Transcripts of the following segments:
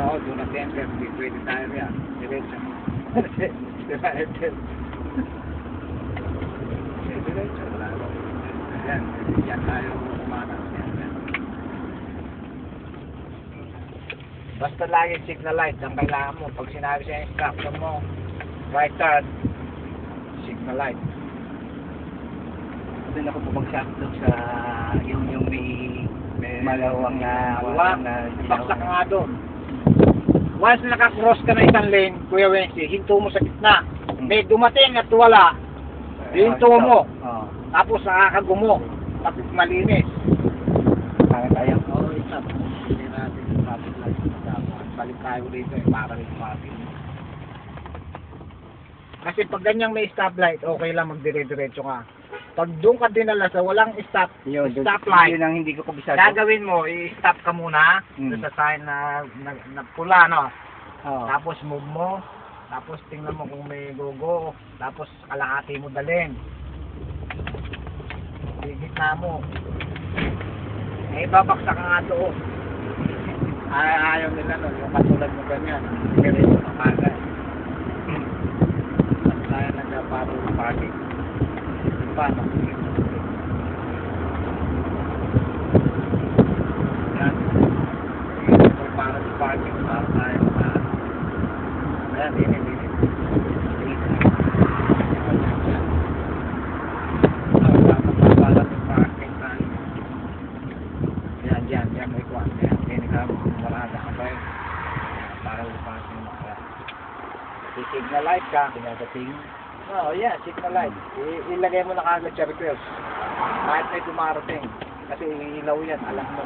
Oo, doon na center. Hindi pwede tayo yan. Diretso. Diretso. Diretso. Wala ko. Yan. Yan tayo kumakas. Yan. Basta lagi signal light ang kailangan mo. Pag sinabi sa instruction mo, right turn, signal light. Doon ako bumagsak doon sa yung may malawang na baksak ka nga doon. Once nakakross ka na isang lane, Kuya Wensi, hinto mo sa gitna. May dumating at wala, hinto mo. Tapos nakakagumo. Tapos malinis. Kaya tayo. Oo, isa. Hindi natin yung traffic light. Balik tayo dito para rin traffic. Kasi pag ganyang may stoplight, okay lang magdire-diretso ka. Pag doon ka dinala sa walang stoplight, yun ang hindi ko kabisado. gagawin mo, i-stop ka muna doon sa sign na pula, no? Tapos move mo, tapos tingnan mo kung may go-go, tapos kalahati mo dalhin. Gitna mo. Babaksak ka nga doon. Ayaw nila, no? Yung katulad mo ganyan. Ganyan mo nakagay. At tayo nagpaparo ng parking. Paano? Yan. Para sa parking, para tayo na ayan, init. Para sa parking tayo. Yan, may kwan. Yan, tinigam, marada ka ba yun? Para sa parking makara. Signal light ka. Pinagating. Oo, yeah, signal light. Ilagay mo na kagad sa request. Kahit may dumarating. Kasi ilaw yan, alam mo.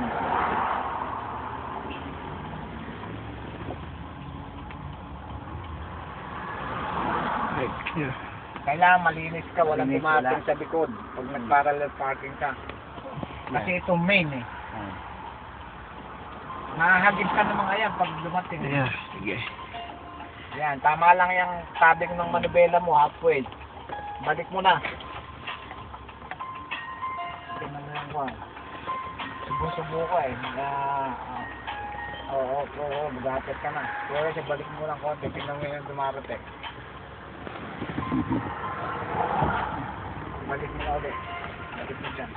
Yeah. Kailangan malinis ka, walang Malinis, dumarating wala. sa likod. Pag nag-parallel parking ka. Kasi itong main eh. Mahagib ka naman yan pag dumating. Yeah, sige. Yan, tama lang yung tabing ng manubela mo, halfway. Balik mo na. Tingnan mo yung kwan. Subo-subo ka eh. Oo, magapit ka na. Pero kasi balik mo lang konti, tingnan mo yung dumarating. Balik mo na ulit. Balik mo dyan.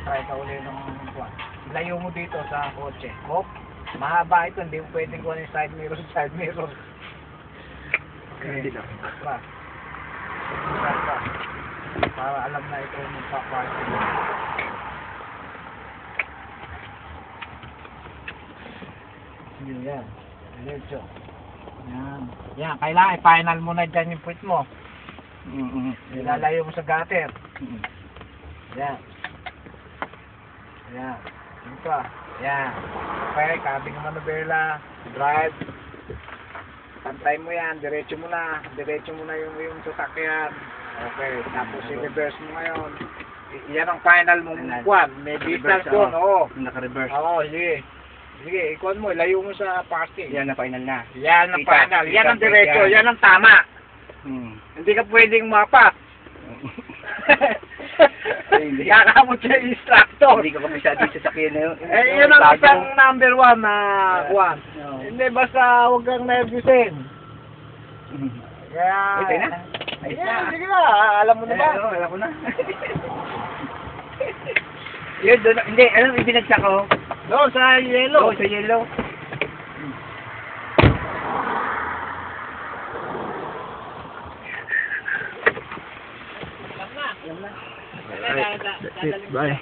Try ka ulit ng kwan. Layo mo dito sa kotse. Hop, mahaba ito, hindi mo pwedeng kunin side mirror. Okay. Para alam na ito yung pa-party. Yan. Diretso. Yan, kailangan i-final mo na dyan yung puwit mo. Ilalayo mo sa gutter. Yan. Yan. Yan pa. Yan. Okay, kabing manubela. Drive. Pantay mo yan, diretso mo na yung sasakyan. Okay, tapos i-reverse mo ngayon. Yan ang final mong kwan. May distance doon, oo. Naka-reverse. Oo, sige. Sige, ikon mo, ilayo mo sa parking. Yan na final na. Yan ang final. Yan ang diretso, yan ang tama. Hindi ka pwedeng mapat. Kakamot siya yung instructor. Hindi ko kabisado sa sakyan na yun. Yun ang isang number 1 na kwan. Hindi, basta huwag kang nervousin. Kaya... Ito na? Sige na, alam mo na ba? Alam ko na. Yun, doon, hindi, alam, ibinagsak ko. Doon, sa yellow. Oo, sa yellow. Alam na. That's it, bye.